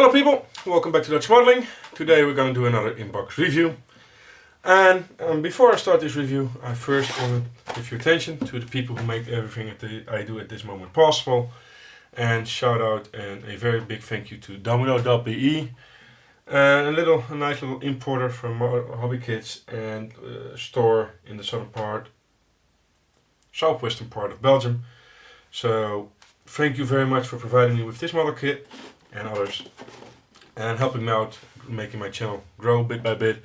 Hello people, welcome back to DutchModeling. Today we're going to do another inbox review. And before I start this review, I first want to give your attention to the people who make everything I do at this moment possible. And shout out and a very big thank you to Domino.be, a nice little importer from Hobby Kits and store in the southwestern part of Belgium. So thank you very much for providing me with this model kit and others, and helping me out, making my channel grow bit by bit.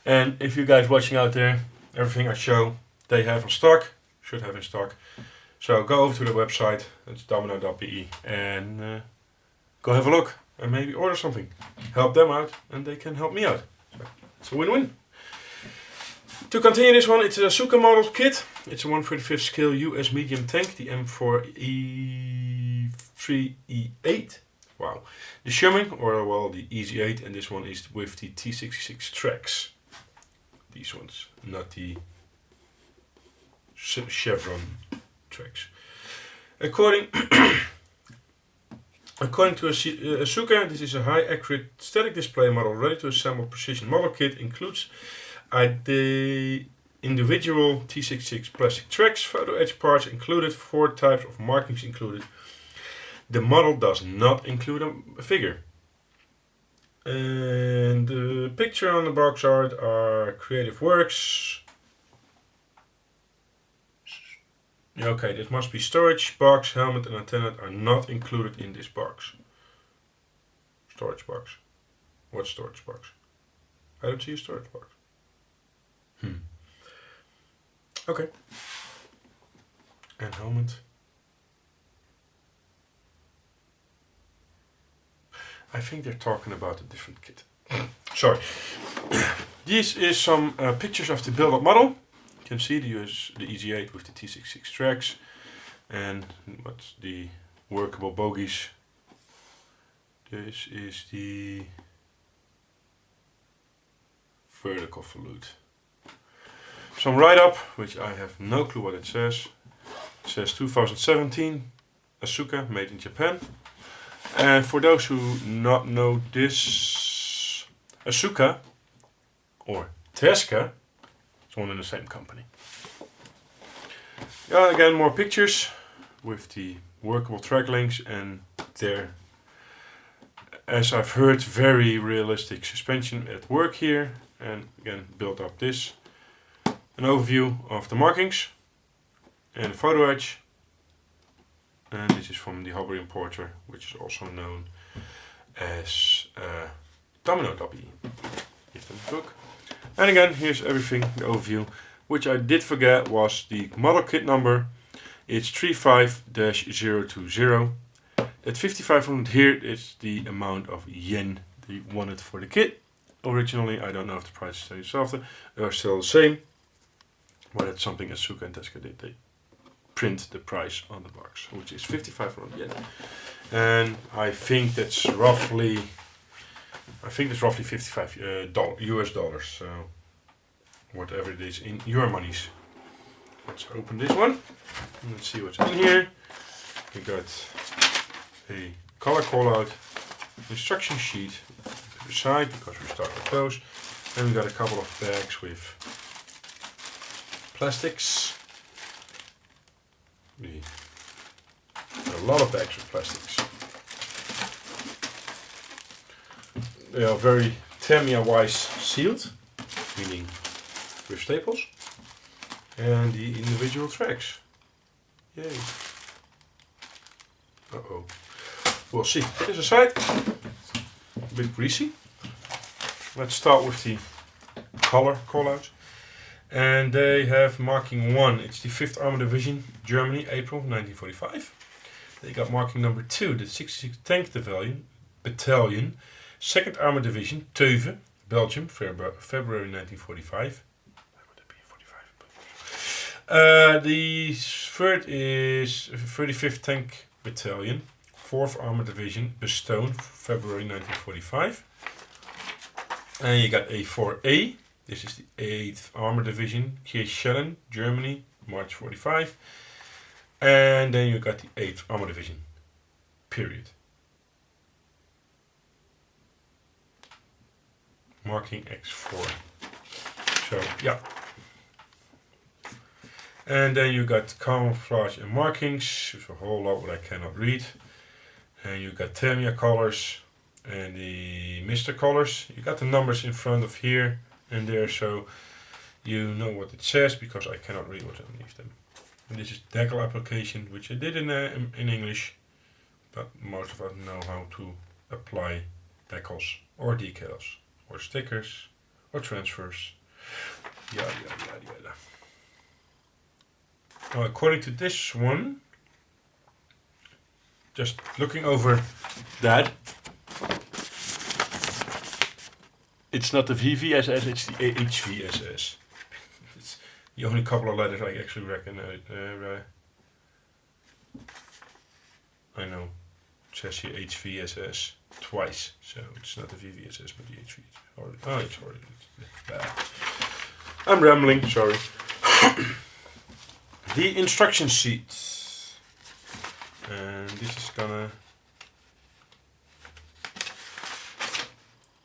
And if you guys watching out there, everything I show they have in stock, should have in stock. So go over to the website, it's domino.be, and go have a look and maybe order something. Help them out and they can help me out. So it's a win-win. To continue this one, it's a Asuka model kit. It's a 1/35 scale US medium tank, the M4A3E8. Wow. The Sherman, or well, the Easy 8, and this one is with the T66 tracks. These ones, not the Chevron tracks. According to Asuka, this is a high accurate static display model ready to assemble precision model kit. Includes the individual T66 plastic tracks, photo edge parts included, 4 types of markings included. The model does not include a figure. And the picture on the box art are creative works. Okay, this must be storage box, helmet and antenna are not included in this box. Storage box. What storage box? I don't see a storage box. Okay. And helmet. I think they're talking about a different kit. Sorry. This is some pictures of the build-up model. You can see the Easy 8 with the T66 tracks and what's the workable bogies. This is the vertical volute. Some write-up, which I have no clue what it says. It says 2017 Asuka, made in Japan. And for those who not know this, Asuka or Teska, it's one in the same company. Yeah, again, more pictures with the workable track links, and there, as I've heard, very realistic suspension at work here. And again, built up this. An overview of the markings and the photo edge. And this is from the Hobby importer, which is also known as Domino.be. Give them a look. And again, here's everything, the overview, which I did forget was the model kit number. It's 35-020. That 5500 here is the amount of yen they wanted for the kit. Originally, I don't know if the prices are still the same. But it's something Asuka and Teska did. They print the price on the box, which is 5,500 yen. And I think that's roughly 55 US dollars. So whatever it is in your monies. Let's open this one. And let's see what's in here. We got a color call out, instruction sheet to the side because we start with those. And we got a couple of bags with plastics. A lot of bags with plastics. They are very Tamiya-wise sealed, meaning with staples. And the individual tracks. Yay. Uh-oh. We'll see. Put this aside. A bit greasy. Let's start with the color call-outs. And they have marking 1, it's the 5th Armored Division, Germany, April 1945. They got marking number 2, the 66 Tank Battalion, 2nd Armored Division, Teuven, Belgium, February 1945. Why would it be 45? The 3rd is 35th Tank Battalion, 4th Armored Division, Bastogne, February 1945. And you got A4A. This is the 8th Armored Division, Kirchhellen, Germany, March 45. And then you got the 8th Armored Division, period. marking X4. So yeah. And then you got camouflage and markings. There's a whole lot what I cannot read. And you got Tamiya colors and the Mr. colors. You got the numbers in front of here and there, so you know what it says, because I cannot read what's underneath them. And this is decal application, which I did in English, but most of us know how to apply decals or decals or stickers or transfers. Yada yada yada yada. Now, according to this one, just looking over that, it's not the VVSS, it's the HVSS. It's the only couple of letters I actually recognize. I know, it says here HVSS twice, so it's not the VVSS but the HV. It's already bad. I'm rambling, sorry. The instruction sheet. And this is gonna...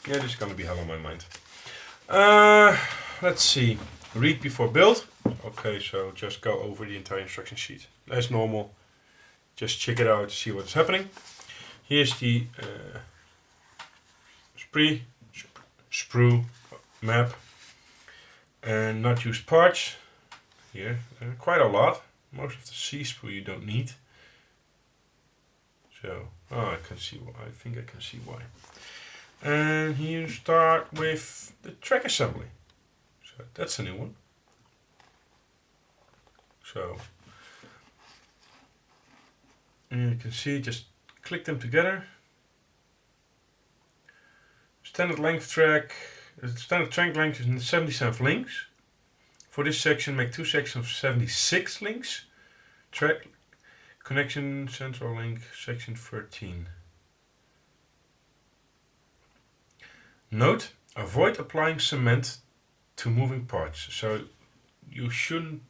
Yeah, this is gonna be hell on my mind. Let's see. Read before build. Okay, so just go over the entire instruction sheet. As normal. Just check it out, see what's happening. Here's the sprue map. And not used parts. Here, quite a lot. Most of the C sprue you don't need. So, I can see why. I think I can see why. And here you start with the track assembly. So that's a new one. So, and you can see, just click them together. Standard length track. Standard track length is 77 links. For this section, make two sections of 76 links. Track connection central link section 13. Note: avoid applying cement to moving parts. So you shouldn't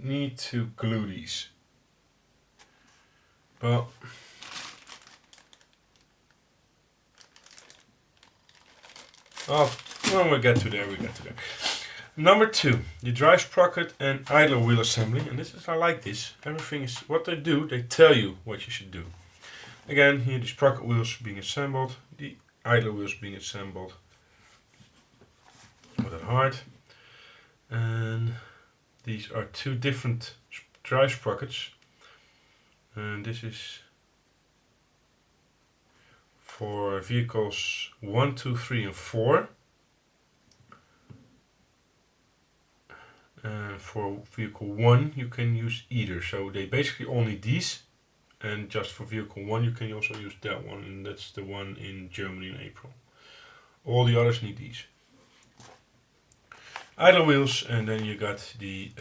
need to glue these. But when we get to there, we get to there. Number 2, the drive sprocket and idler wheel assembly. And this is, I like this. Everything is what they do. They tell you what you should do. Again, here the sprocket wheels being assembled, the idler wheels being assembled. Not that hard. And these are two different drive sprockets. And this is for vehicles 1, 2, 3 and 4. For vehicle 1 you can use either, so they basically all need these, and just for vehicle 1 you can also use that one, and that's the one in Germany in April. All the others need these. Idler wheels, and then you got the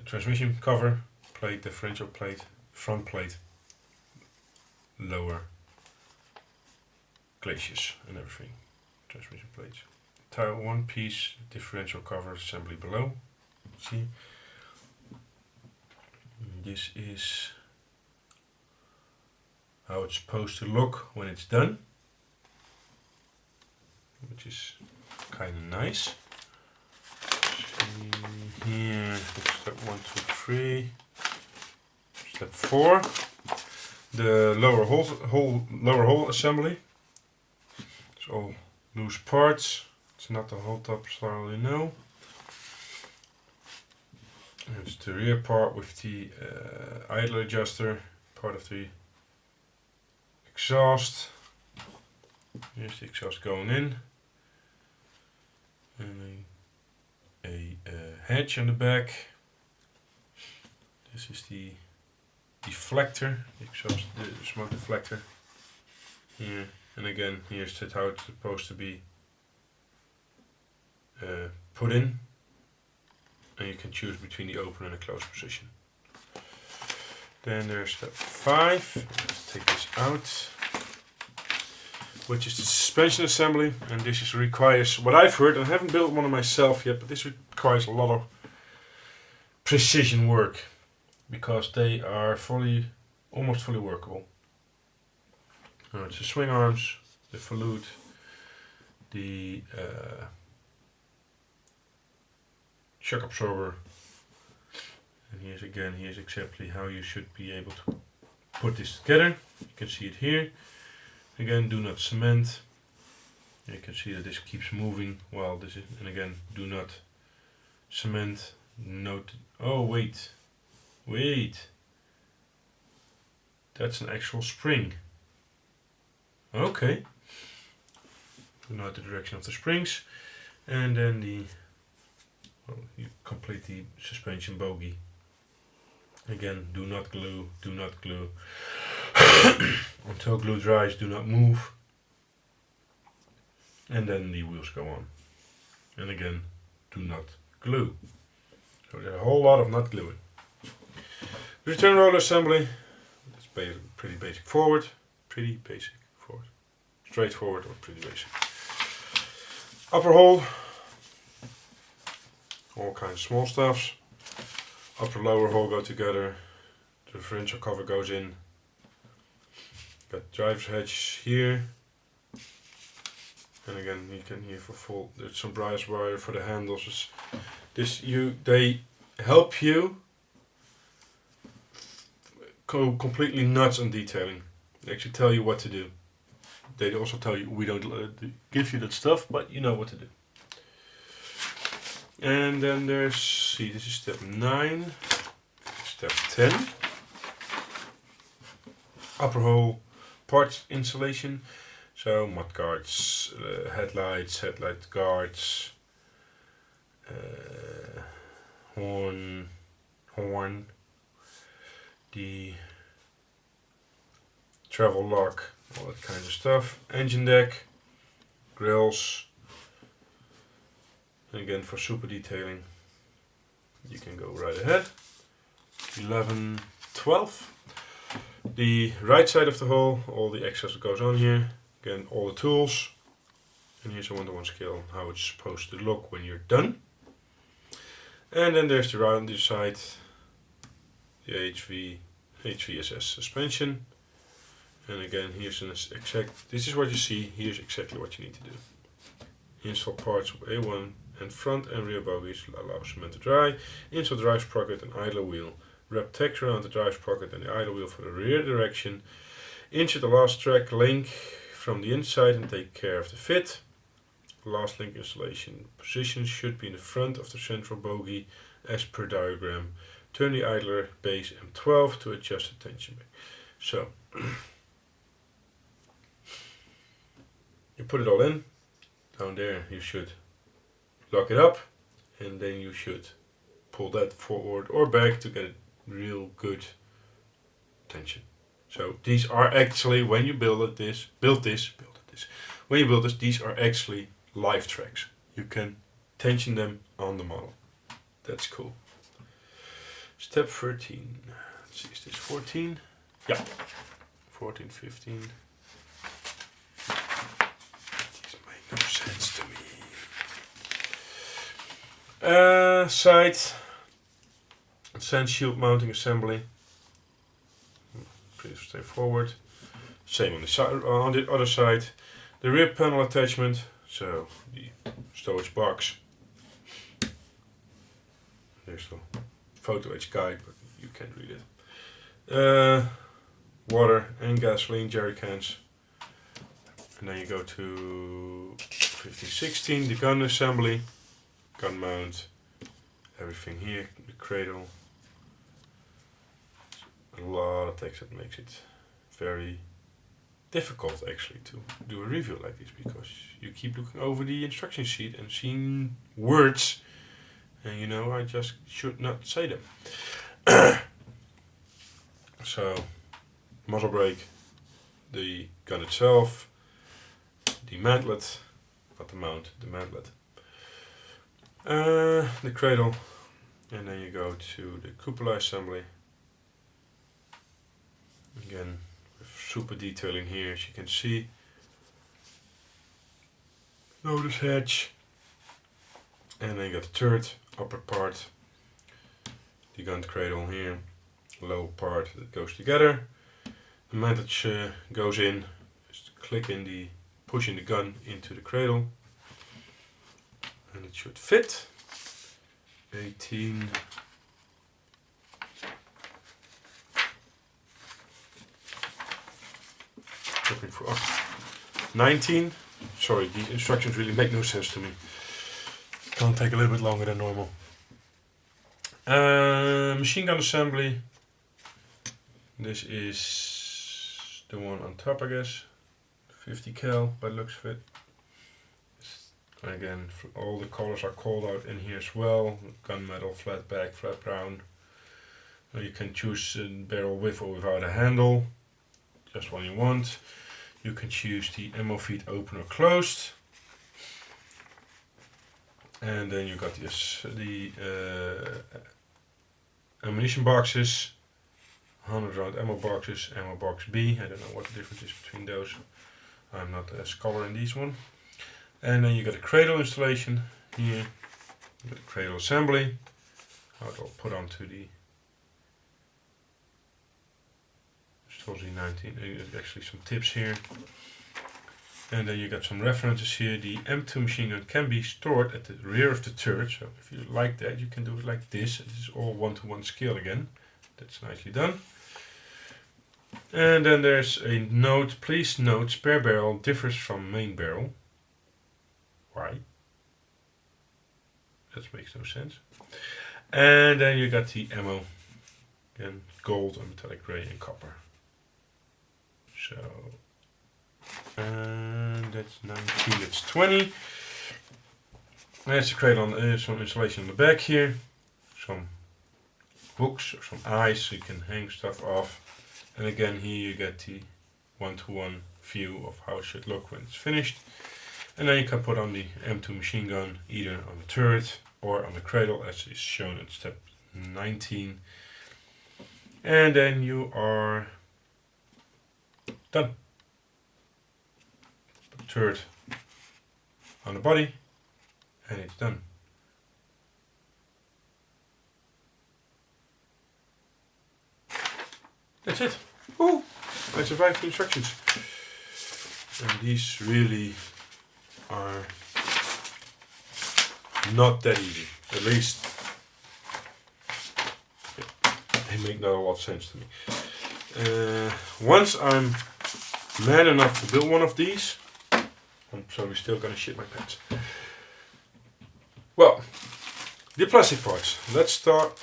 transmission cover, plate, differential plate, front plate, lower glaciers and everything, transmission plates. One piece differential cover assembly below. See, this is how it's supposed to look when it's done, which is kind of nice. See here, step 1, 2, 3. Step 4, the lower hole assembly. It's all loose parts. It's not the whole top, thoroughly no. It's the rear part with the idler adjuster, part of the exhaust. Here's the exhaust going in. And a hatch on the back. This is the deflector, the exhaust, the smoke deflector. Here, and again, here's how it's supposed to be put in, and you can choose between the open and the closed position. Then there's step 5. Let's take this out, which is the suspension assembly, and this requires, what I've heard, and I haven't built one of myself yet, but this requires a lot of precision work because they are almost fully workable. It's the swing arms, the volute, the shock absorber, and here's exactly how you should be able to put this together. You can see it here. Again, do not cement. You can see that this keeps moving while this is, and again, do not cement. Note, oh wait, that's an actual spring. Okay. Note the direction of the springs, and then you complete the suspension bogie. Again, do not glue, until glue dries, do not move, and then the wheels go on. And again, do not glue. So there's a whole lot of not gluing. Return roller assembly. It's pretty basic forward, straightforward or pretty basic. Upper hole, all kinds of small stuffs. Upper lower hole go together. The differential cover goes in. Got driver's hatch here. And again, you can here for full. There's some brass wire for the handles. They help you go completely nuts on detailing. They actually tell you what to do. They also tell you we don't give you that stuff, but you know what to do. And then there's, see, this is step 9, step 10. Upper hole parts installation. So mud guards, headlight guards, horn, the travel lock, all that kind of stuff. Engine deck, grills. And again, for super detailing, you can go right ahead. 11, 12. The right side of the hull, all the excess that goes on here. Again, all the tools. And here's a 1:1 scale, how it's supposed to look when you're done. And then there's the right side, the HVSS suspension. And again, here's an exact, this is what you see, here's exactly what you need to do. Install parts of A1 and front and rear bogies, allow cement to dry. Install drive sprocket and idler wheel. Wrap text around the drive sprocket and the idler wheel for the rear direction. Insert the last track link from the inside and take care of the fit. The last link installation position should be in the front of the central bogie as per diagram. Turn the idler base M12 to adjust the tension brake. So, you put it all in. Down there you should lock it up, and then you should pull that forward or back to get a real good tension. So these are actually, when you build this, when you build this, these are actually live tracks. You can tension them on the model. That's cool. Step 13. Let's see, is this 14? Yeah. 14, 15. These make no sense to me. Side sand shield mounting assembly. Pretty straightforward. Same on the side, on the other side. The rear panel attachment, so the storage box. There's the photo edge guide, but you can't read it. Water and gasoline jerry cans. And then you go to 15, 16, the gun assembly, gun mount, everything here, the cradle. A lot of text that makes it very difficult actually to do a review like this, because you keep looking over the instruction sheet and seeing words, and you know, I just should not say them. So, muzzle brake, the gun itself, the mantlet, not the mount, the mantlet, the cradle, and then you go to the cupola assembly. Again, with super detailing here, as you can see. Notice hatch, and then you got the turret, upper part, the gun cradle here, low part that goes together. The mantlet goes in, just click in the pushing the gun into the cradle, and it should fit. 18. Looking for 19. Sorry, these instructions really make no sense to me. Gonna take a little bit longer than normal. Machine gun assembly. This is the one on top, I guess. 50 cal by the looks of it. Again, all the colors are called out in here as well. Gunmetal, flat back, flat brown. You can choose barrel with or without a handle. Just one you want. You can choose the ammo feed open or closed. And then you got this, the ammunition boxes. 100 round ammo boxes, ammo box B. I don't know what the difference is between those. I'm not a scholar in these one. And then you got a cradle installation here. You got a cradle assembly. How it all put onto the Z19. There's actually some tips here. And then you got some references here. The M2 machine gun can be stored at the rear of the turret. So if you like that, you can do it like this. This is all 1-to-1 scale again. That's nicely done. And then there's a note. Please note, spare barrel differs from main barrel. Why? That makes no sense. And then you got the ammo. Again, gold and metallic gray and copper. So, and that's 19, that's 20. There's a crate on, some installation on the back here. Some hooks or some eyes so you can hang stuff off. And again, here you get the 1-to-1 view of how it should look when it's finished. And then you can put on the M2 machine gun either on the turret or on the cradle as is shown in step 19. And then you are done. Put the turret on the body and it's done. That's it. Oh, I survived the instructions. And these really are not that easy. At least they make not a lot of sense to me. Once I'm man enough to build one of these, I'm probably still gonna shit my pants. Well, the plastic parts. Let's start.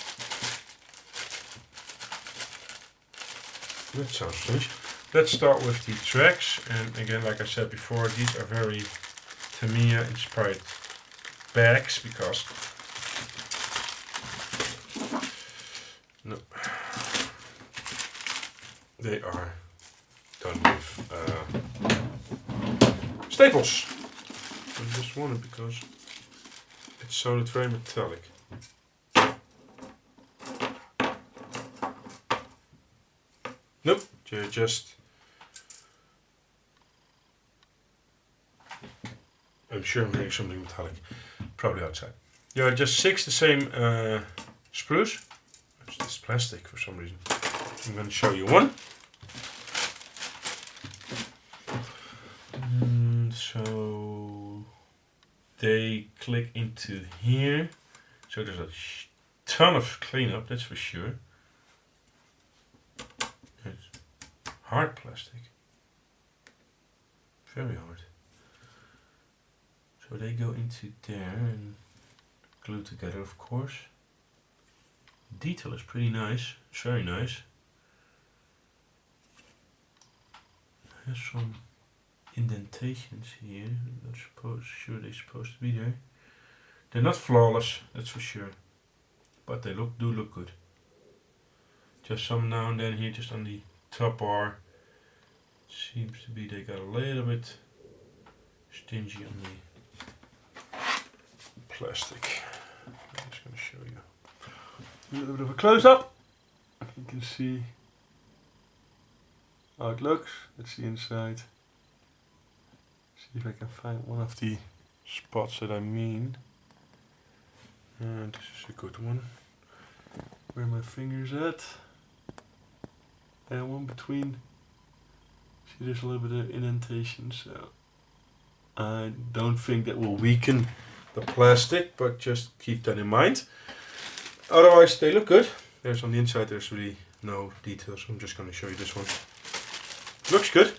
That sounds strange. Let's start with the tracks, and again, like I said before, these are very Tamiya inspired bags because they are done with staples. I just wanted because it sounded very metallic. Nope, just I'm sure I'm hearing something metallic, probably outside. Yeah, just 6 the same sprues. It's this plastic for some reason. I'm going to show you one. So they click into here. So there's a ton of cleanup, that's for sure. It's hard plastic. Very hard. So they go into there and glue together, of course. Detail is pretty nice. It's very nice. There's some indentations here. I'm not sure they're supposed to be there. They're not flawless, that's for sure. But they do look good. Just some now and then here, just on the top bar. Seems to be they got a little bit stingy on the plastic. I'm just going to show you a little bit of a close-up. You can see how it looks. That's the inside. See if I can find one of the spots that I mean. And this is a good one. Where my finger's at. And one between. See, there's a little bit of indentation, so I don't think that will weaken the plastic, but just keep that in mind. Otherwise, they look good. There's on the inside, there's really no details. I'm just going to show you this one. Looks good.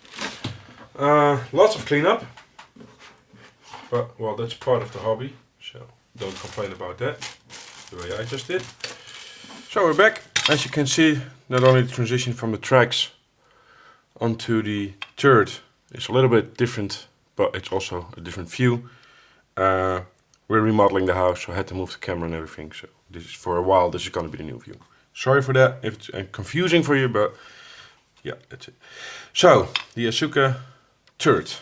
Lots of cleanup. But, well, that's part of the hobby. So, don't complain about that. The way I just did. So, we're back. As you can see, not only the transition from the tracks onto the turret is a little bit different, but it's also a different view. We're remodeling the house, so I had to move the camera and everything. So this is for a while. This is going to be the new view. Sorry for that if it's confusing for you, but yeah, that's it. So the Asuka turret,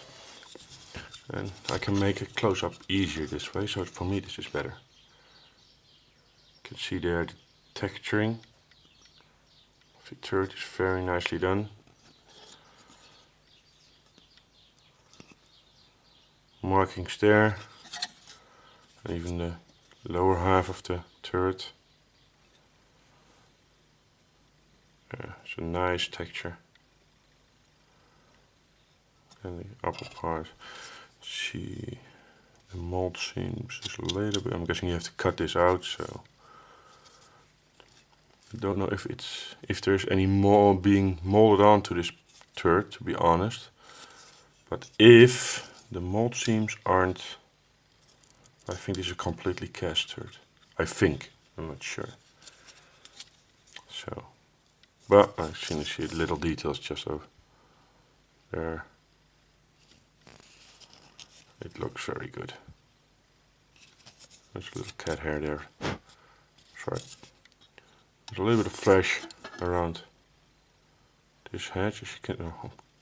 and I can make a close-up easier this way. So for me, this is better. You can see there the texturing of the turret is very nicely done. Markings there, and even the lower half of the turret. It's a nice texture. And the upper part, see, the mold seams is a little bit. I'm guessing you have to cut this out, so I don't know if there's any more being molded onto this turret, to be honest. But if the mold seams aren't, I think this is a completely cast turret. I think, I'm not sure. So, but I can see little details just over there. It looks very good. There's a little cat hair there. Sorry. There's a little bit of flesh around this hedge. As you can,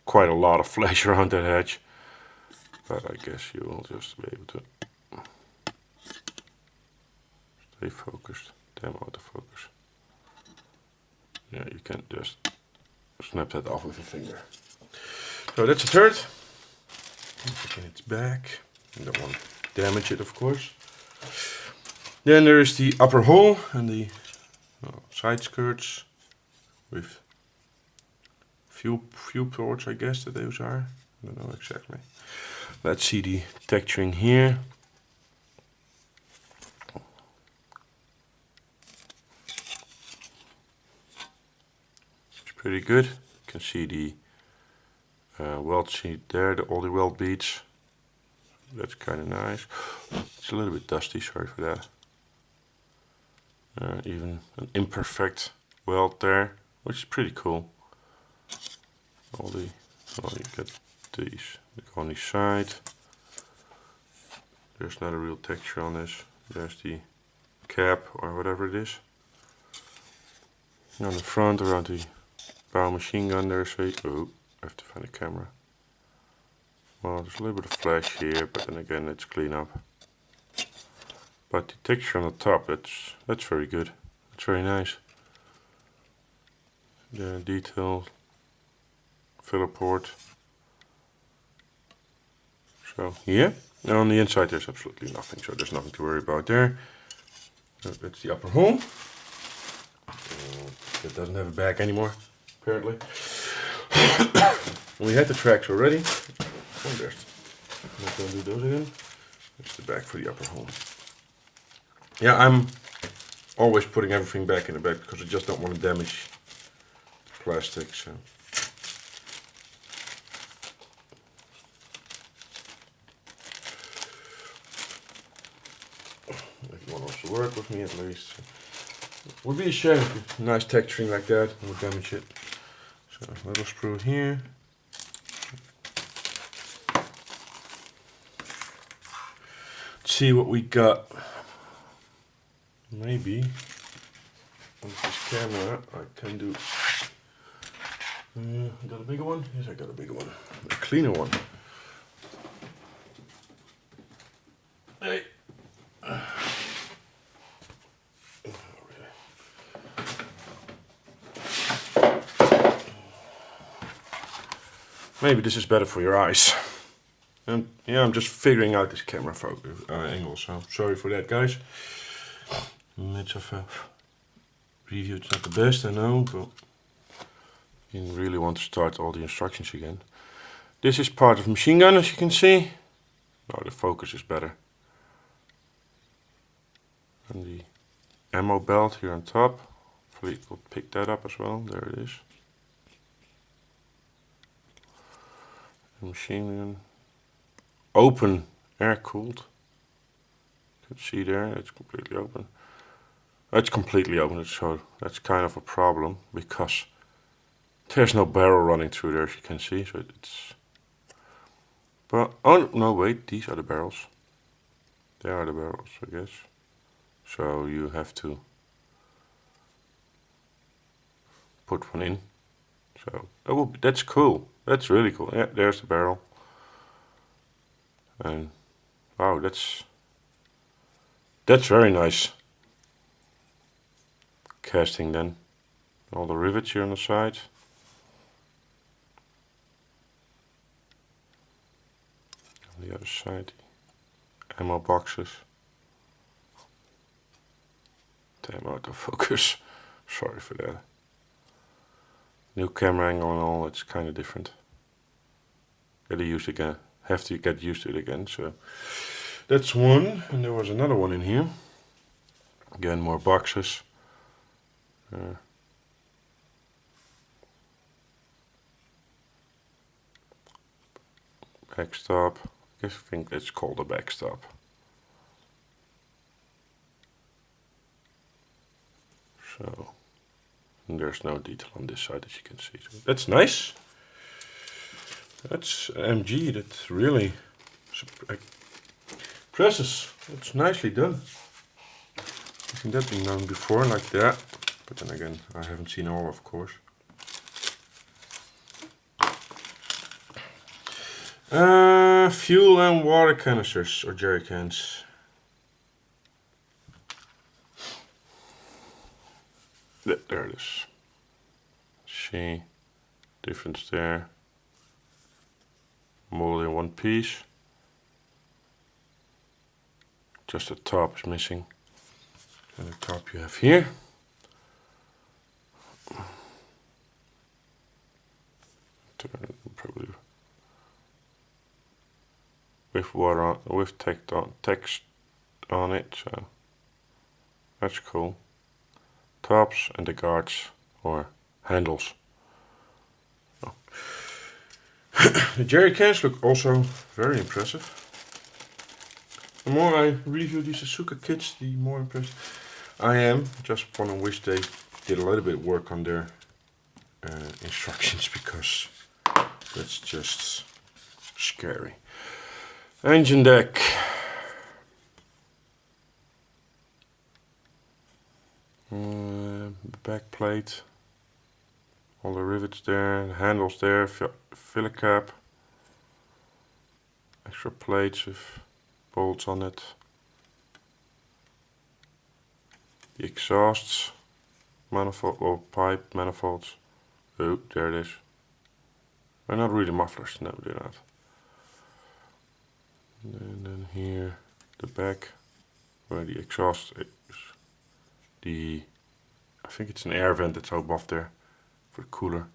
quite a lot of flesh around that hedge. But I guess you will just be able to stay focused. Damn autofocus. Yeah, you can just snap that off with your finger. So that's a turret. Put its back. You don't want to damage it, of course. Then there is the upper hull and the side skirts with fuel ports, I guess that those are. I don't know exactly. Let's see the texturing here. It's pretty good. You can see the weld sheet there, all the weld beads. That's kind of nice. It's a little bit dusty, sorry for that. Even an imperfect weld there, which is pretty cool. You get these. They go on the side. There's not a real texture on this. There's the cap or whatever it is. And on the front, around the bow machine gun, there's a. Oh, I have to find a camera. Well, there's a little bit of flash here, but then again, it's clean up. But the texture on the top, that's very good. It's very nice. The detail, filler port. So yeah, and on the inside there's absolutely nothing, so there's nothing to worry about there. That's the upper hull. It doesn't have a back anymore, apparently. We had the tracks already. Oh, I'm not going to do those again. There's the back for the upper hull. Yeah, I'm always putting everything back in the back because I just don't want to damage plastic. So. If you want to also work with me at least. It would be a shame if nice texturing like that would damage it. So a little screw here. Let's see what we got. Maybe with this camera I can do. I got a bigger one? Yes, I got a bigger one. A cleaner one. Hey. Maybe this is better for your eyes. And yeah, I'm just figuring out this camera focus angle, so sorry for that, guys. Midst of a review, it's not the best, I know, but you really want to start all the instructions again. This is part of the machine gun, as you can see. Now the focus is better. And the ammo belt here on top. Hopefully it will pick that up as well. There it is. The machine gun. Open, air cooled. You can see there, it's completely open. It's completely open, so that's kind of a problem because there's no barrel running through there, as you can see. So it's. But oh no, wait, these are the barrels. They are the barrels, I guess. So you have to put one in. So that will be, that's cool. That's really cool. Yeah, there's the barrel. And wow, that's very nice. Casting then. All the rivets here on the side. On the other side, ammo boxes. Damn, autofocus. Sorry for that. New camera angle and all, it's kind of different. Gotta use it again. Have to get used to it again. So that's one, and there was another one in here. Again, more boxes. Backstop. I think that's called a backstop. So, and there's no detail on this side, as you can see. So that's nice. That's MG. That really impresses. It's nicely done. I think that's been done before like that, but then again, I haven't seen all, of course. Fuel and water canisters or jerry cans. There it is. See, difference there. Molded in one piece. Just the top is missing. And the top you have here. Probably with water on, with text on it, so that's cool. Tops and the guards or handles. Oh. The jerry cans look also very impressive. The more I review these Asuka kits, the more impressed I am. Just want to wish they did a little bit of work on their instructions, because that's just scary. Engine deck. Back plate. All the rivets there, the handles there, filler cap. Extra plates with bolts on it. The exhausts, manifold or pipe manifolds. Oh, there it is. They're not really mufflers, no, they're not. And then here, the back, where the exhaust is. I think it's an air vent that's above there for the cooler.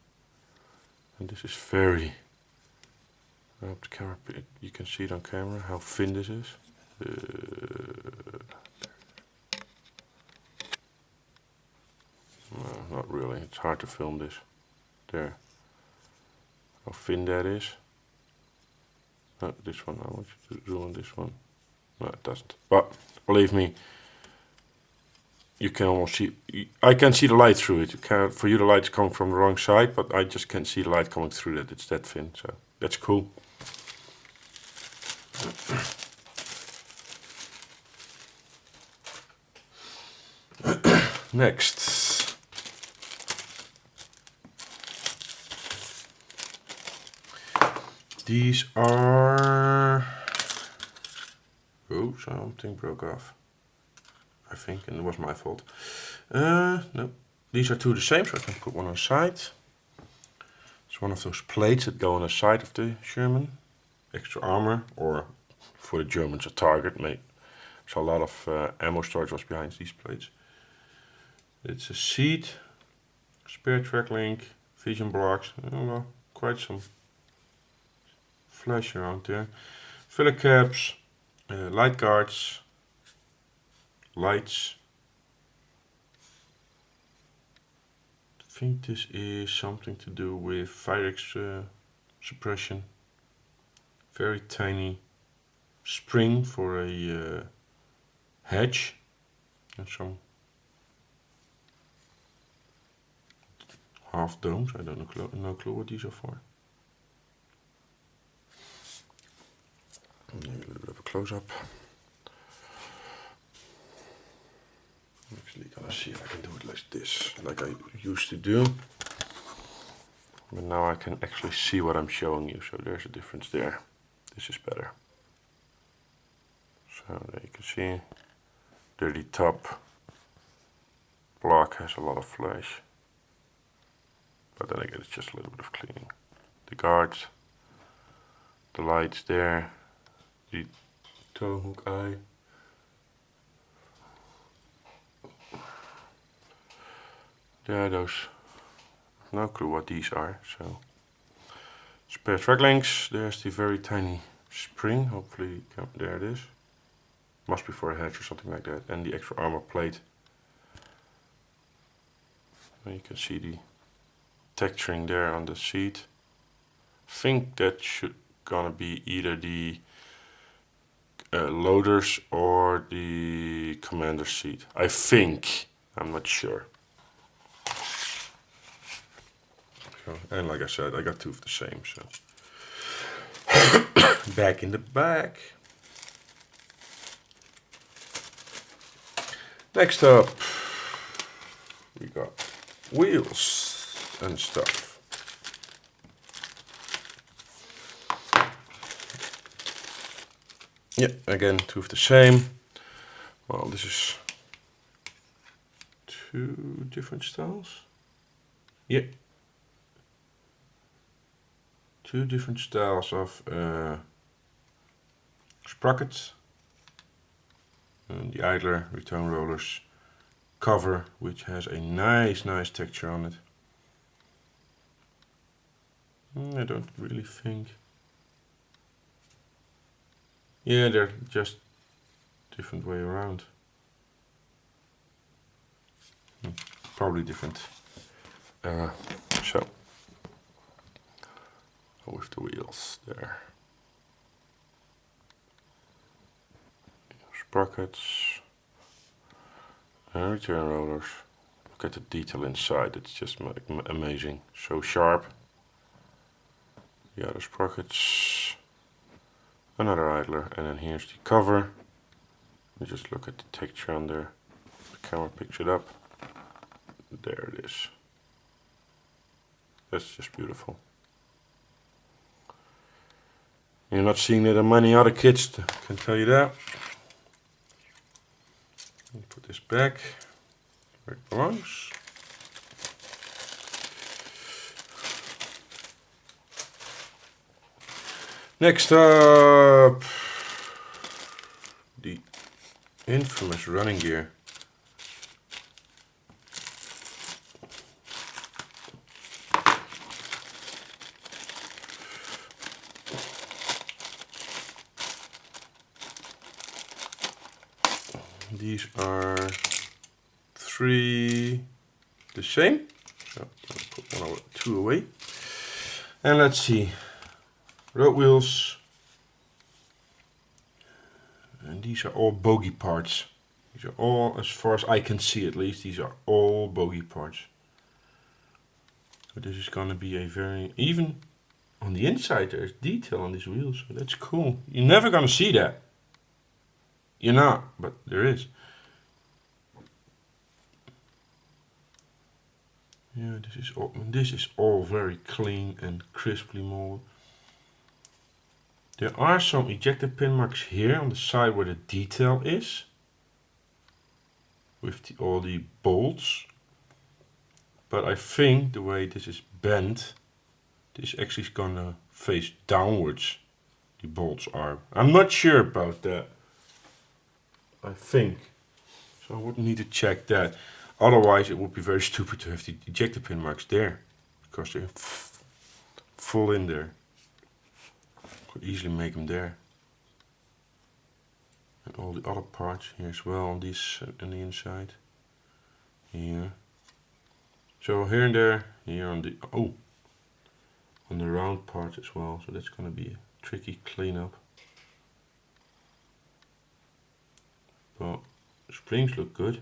And this is very. I hope the camera, you can see it on camera how thin this is. No, not really. It's hard to film this. There. How thin that is. No, this one. I want you to zoom on this one. No, it doesn't. But believe me, you can almost see. I can see the light through it. You can, for you, the light's coming from the wrong side, but I just can't see the light coming through that. It's that thin. So that's cool. Next. These are. Oh, something broke off. I think, and it was my fault. No, these are two the same, so I can put one on the side. It's one of those plates that go on the side of the Sherman. Extra armor, or for the Germans a target, mate. So a lot of ammo storage was behind these plates. It's a seat, spare track link, vision blocks, quite some flash around there. filler caps, light guards, lights. I think this is something to do with fire suppression. Very tiny spring for a hatch and some half domes. I don't know, no clue what these are for. Maybe a little bit of a close up. I'm actually gonna see if I can do it like this, like I used to do. But now I can actually see what I'm showing you, so there's a difference there. This is better. So there you can see, dirty top block has a lot of flash. But then again, it's just a little bit of cleaning. The guards, the lights there, the toe hook eye. There are those, no clue what these are, so. Spare track links, there's the very tiny spring, hopefully, there it is. Must be for a hatch or something like that, and the extra armor plate. And you can see the texturing there on the seat. I think that should gonna be either the loaders or the commander seat. I think, I'm not sure. So, and like I said, I got two of the same, so. Back in the back. Next up, we got wheels and stuff. Yeah, again, two of the same. Well, this is two different styles. Yeah. Two different styles of sprockets. And the idler return rollers cover, which has a nice texture on it. I don't really think. Yeah, they're just different way around. Probably different. So with the wheels there. Sprockets and return rollers. Look at the detail inside, it's just amazing. So sharp. The other sprockets, another idler, and then here's the cover. You just look at the texture on there. The camera picks it up. There it is. That's just beautiful. You're not seeing that in many other kits, I can tell you that. Put this back where it belongs. Next up, the infamous running gear. These are three the same, so I'll put one or two away. And let's see, road wheels, and these are all bogey parts. These are all, as far as I can see at least, these are all bogey parts. So this is going to be a very, even on the inside there's detail on these wheels, so that's cool. You're never going to see that. You're not, but there is. Yeah, this is all very clean and crisply molded. There are some ejector pin marks here on the side where the detail is, with all the bolts. But I think the way this is bent, this actually is gonna face downwards. The bolts are. I'm not sure about that. I think. So I would need to check that. Otherwise it would be very stupid to have the ejector pin marks there, because they're full in there. Could easily make them there. And all the other parts here as well on this on the inside. Here. So here and there, here on the on the round part as well. So that's gonna be a tricky cleanup. But the springs look good.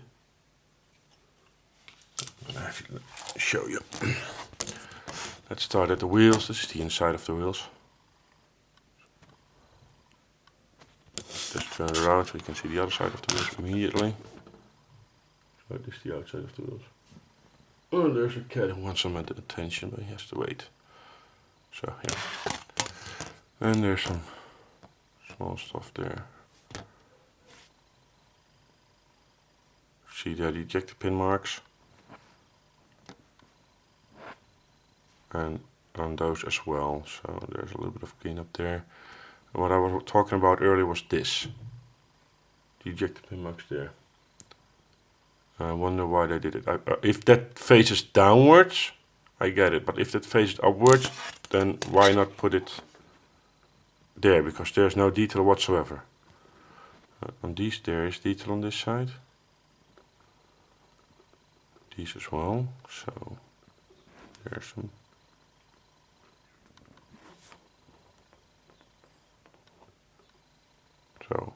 I have to show you. Let's start at the wheels. This is the inside of the wheels. Just turn it around so you can see the other side of the wheels immediately. So this is the outside of the wheels. Oh, there's a cat who wants some attention, but he has to wait. So yeah. And there's some small stuff there. See there the ejector pin marks. And on those as well, so there's a little bit of cleanup there. And what I was talking about earlier was this. The ejector pin marks there. I wonder why they did it. If that faces downwards, I get it. But if that faces upwards, then why not put it there? Because there's no detail whatsoever. On these there is detail on this side. These as well. So there's some. So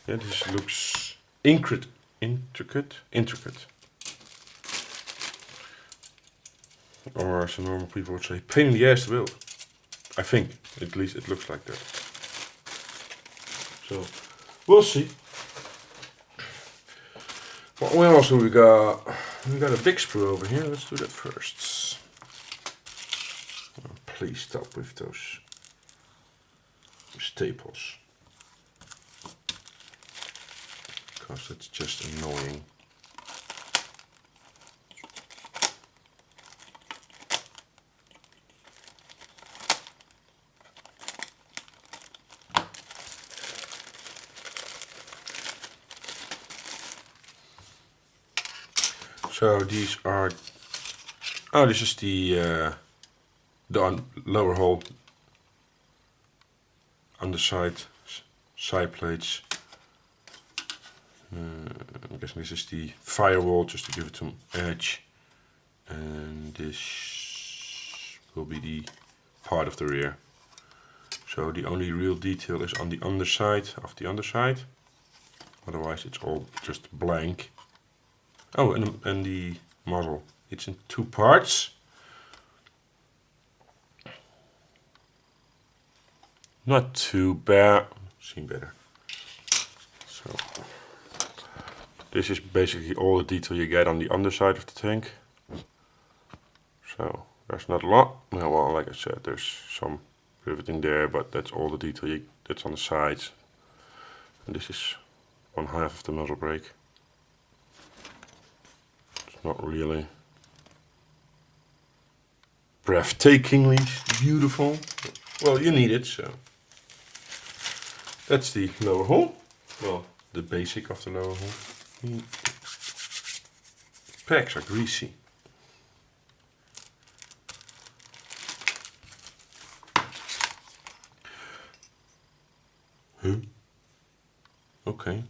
yeah, this looks intricate. Or as normal people would say, pain in the ass to build. I think, at least it looks like that. So, we'll see. What else do we got? We got a big sprue over here. Let's do that first. Oh, please stop with those staples. Because it's just annoying. So these are, oh, this is the lower hole, underside, side plates. I'm guessing this is the firewall, just to give it some edge. And this will be the part of the rear. So the only real detail is on the underside of the underside. Otherwise it's all just blank. Oh, and the muzzle. It's in two parts. Not too bad. Seen better. So this is basically all the detail you get on the underside of the tank. So there's not a lot. Well, like I said, there's some riveting there, but that's all the detail that's on the sides. And this is 1/2 of the muzzle brake. It's not really breathtakingly beautiful. Well, you need it, so. That's the lower hole. Well, the basic of the lower hole. The pegs are greasy. Huh? Okay.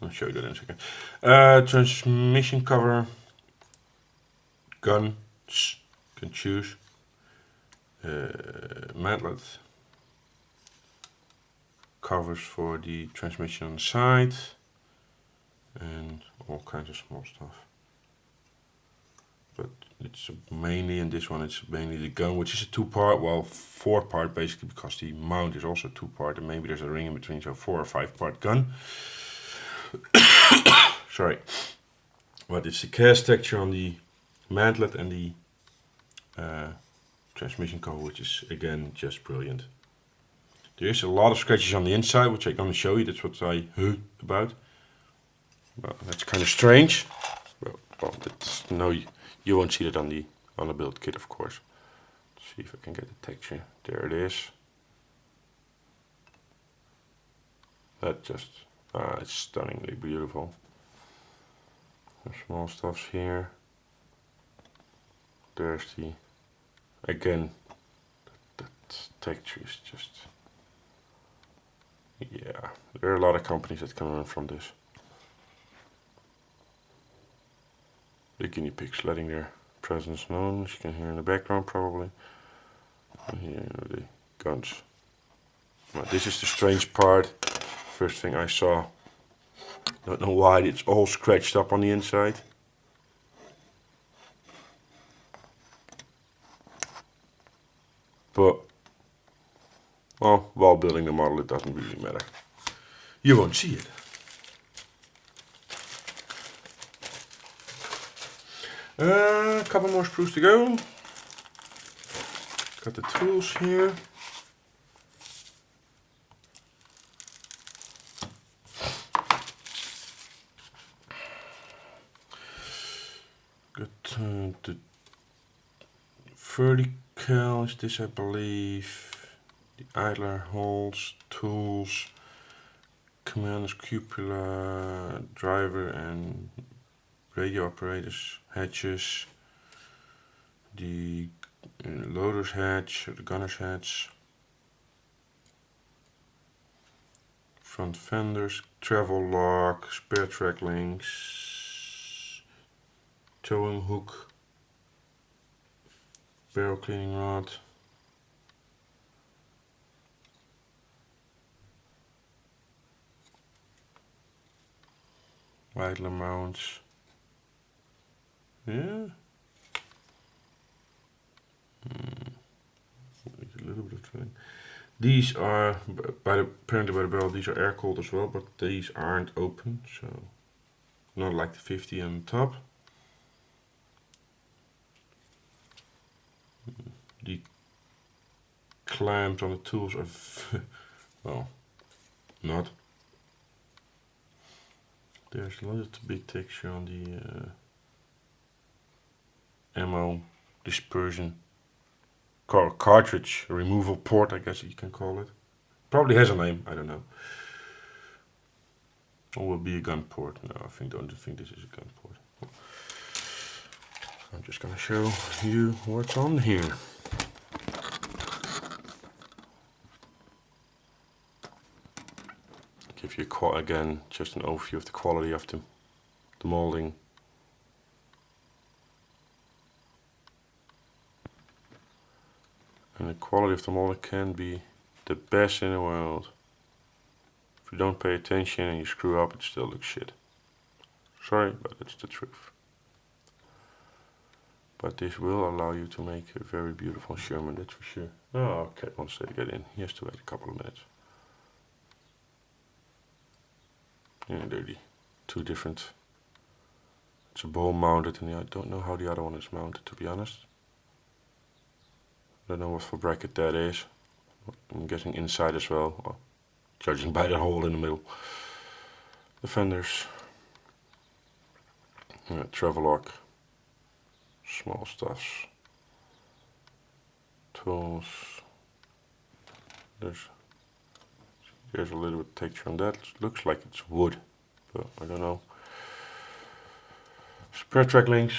I'll show you that in a second. Transmission cover. Guns. Can choose. Mantlet. Covers for the transmission on the side. And all kinds of small stuff. But it's mainly, in this one, it's mainly the gun, which is a 2-part, well, 4-part basically, because the mount is also 2-part, and maybe there's a ring in between, so 4 or 5-part gun. Sorry. But it's the cast texture on the mantlet and the transmission cover, which is again just brilliant. There is a lot of scratches on the inside, which I'm going to show you. That's what I heard about. Well, that's kind of strange. Well, that's, no, you won't see that on the build kit, of course. Let's see if I can get the texture. There it is. That just, it's stunningly beautiful. Some small stuffs here. There's the, again, that texture is just Yeah, there are a lot of companies that can learn from this. The guinea pigs letting their presence known, as you can hear in the background probably. And here are the guns. Now, this is the strange part. First thing I saw. Don't know why it's all scratched up on the inside. But, well, while building the model it doesn't really matter. You won't see it. A couple more sprues to go. Got the tools here. Got the verticals, this I believe. The idler holes, tools, commander's cupola, driver and radio operators hatches, the loader's hatch, the gunner's hatch, front fenders, travel lock, spare track links, towing hook, barrel cleaning rod, idler mounts. Yeah. A little bit of training. These are apparently by the barrel. These are air cooled as well, but these aren't open, so not like the 50 on top. The clamps on the tools are well, not. There's a little bit texture on the ammo dispersion cartridge removal port, I guess you can call it. Probably has a name, I don't know. Or will be a gun port. No, I don't think this is a gun port. I'm just gonna show you what's on here. Give you again just an overview of the quality of the molding. And the quality of the molding can be the best in the world. If you don't pay attention and you screw up, it still looks shit. Sorry, but it's the truth. But this will allow you to make a very beautiful Sherman, that's for sure. Oh, okay, wants to get in. He has to wait a couple of minutes. Yeah, they're the two different. It's a bow mounted, and I don't know how the other one is mounted, to be honest. I don't know what for bracket that is. I'm guessing inside as well, judging by the hole in the middle. The fenders. Travel lock. Small stuffs. Tools. There's a little bit of texture on that. It looks like it's wood, but I don't know. Spare track links.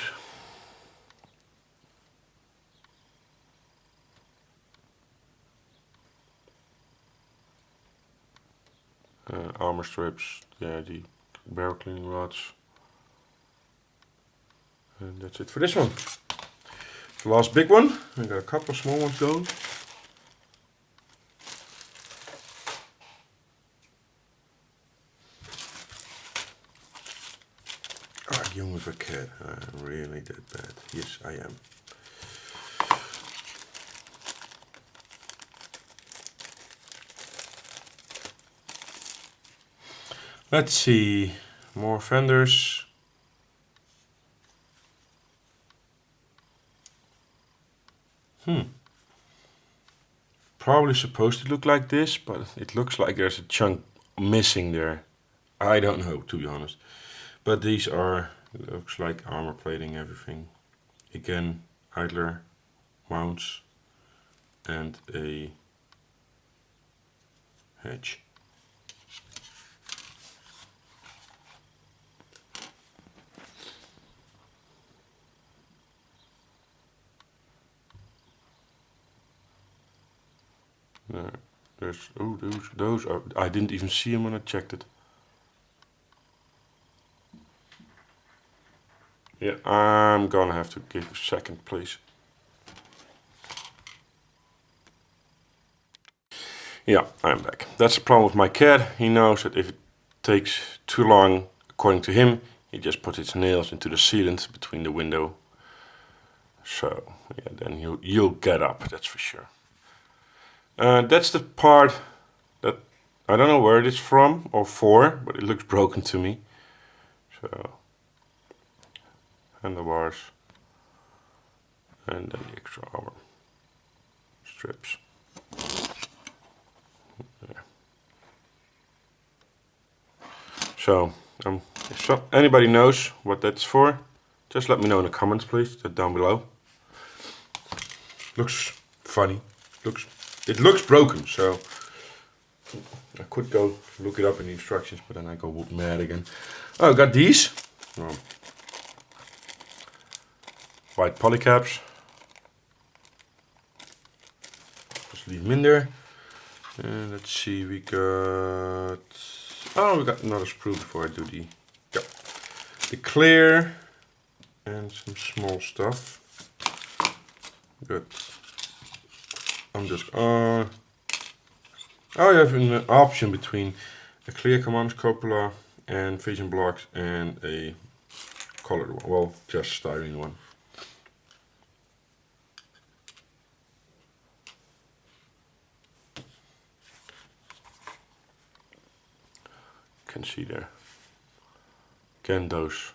Armor strips, yeah, the barrel cleaning rods. And that's it for this one. The last big one. I got a couple of small ones going. Arguing with a cat. I'm really that bad. Yes, I am. Let's see. More fenders. Probably supposed to look like this, but it looks like there's a chunk missing there. I don't know, to be honest. But these are, looks like armor plating, everything. Again, idler mounts and a hatch. There. There's, oh, those are, I didn't even see them when I checked it. Yeah, I'm gonna have to give a second, please. Yeah, I'm back. That's the problem with my cat. He knows that if it takes too long, according to him, he just puts his nails into the sealant between the window. So, yeah, then you'll get up, that's for sure. That's the part that I don't know where it is from or for, but it looks broken to me. So, handlebars, and then the extra armor strips. Yeah. So, if anybody knows what that's for, just let me know in the comments, please, down below. Looks funny. It looks broken, so I could go look it up in the instructions, but then I go mad again. Oh, I got these. Oh. White polycaps. Just leave them in there. And let's see, we got another sprue before I do the clear and some small stuff. Good. I'm just oh, you have an option between a clear command cupola and vision blocks and a colored one. Well, just styrene one. Can see there. Again, those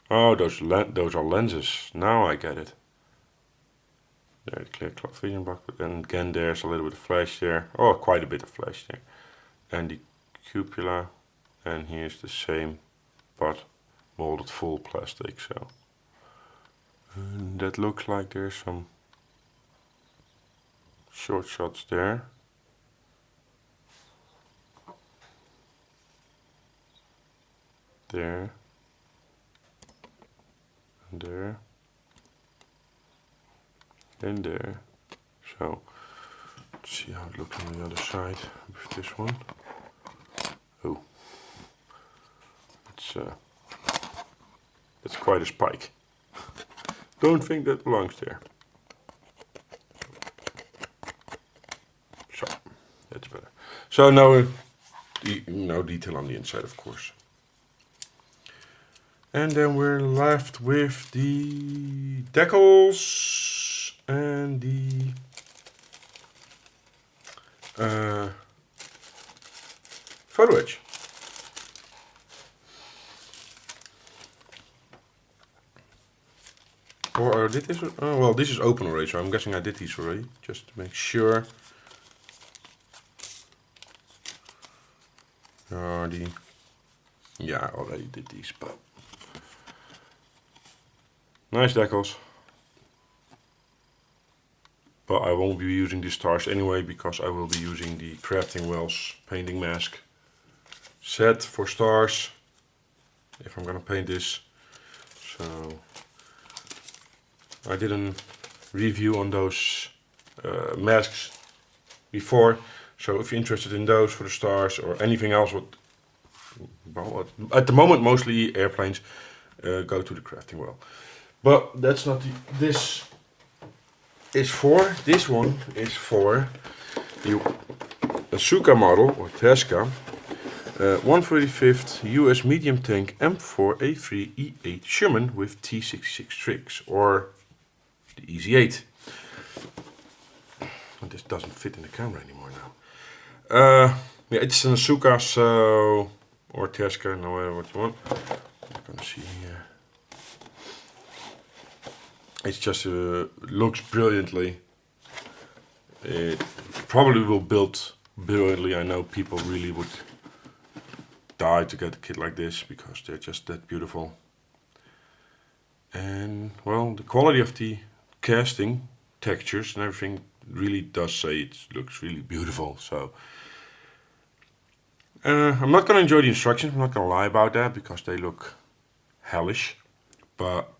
are lenses. Now I get it. There, the clear vision block, but then again there's a little bit of flash there. Oh, quite a bit of flash there. And the cupola, and here's the same, but molded full plastic. So and that looks like there's some short shots there. There. And there. And there. So let's see how it looks on the other side with this one. Oh, it's quite a spike. Don't think that belongs there. So that's better. So no detail on the inside, of course. And then we're left with the decals and the photo edge. Or did this? Oh well, this is open already, so I'm guessing I did these already, just to make sure. Yeah, I already did these, but nice decals. But I won't be using these stars anyway, because I will be using the Crafting Wells painting mask set for stars if I'm gonna paint this. So I did a review on those masks before, so if you're interested in those for the stars or anything else, at the moment mostly airplanes, go to the Crafting Well. But that's not this one is for the Asuka model, or Tesca, 145th US medium tank M4A3E8 Sherman with T66 tricks, or the Easy 8. This doesn't fit in the camera anymore now. Yeah, it's an Asuka, so, or Tesca, no matter what you want. I'm gonna see here. It's just looks brilliantly. It probably will build brilliantly. I know people really would die to get a kit like this because they're just that beautiful. And well, the quality of the casting, textures and everything really does say it looks really beautiful. So I'm not gonna enjoy the instructions. I'm not gonna lie about that because they look hellish, but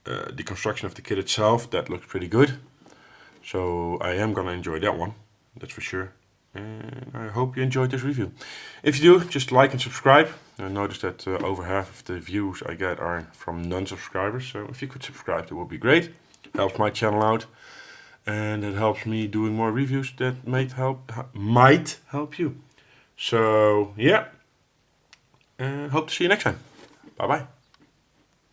the construction of the kit itself, that looks pretty good. So I am gonna enjoy that one, that's for sure. and I hope you enjoyed this review. If you do, just like and subscribe. I noticed that over half of the views I get are from non-subscribers, so if you could subscribe, that would be great. Helps my channel out, and it helps me doing more reviews that might help you. So yeah, and hope to see you next time. Bye bye.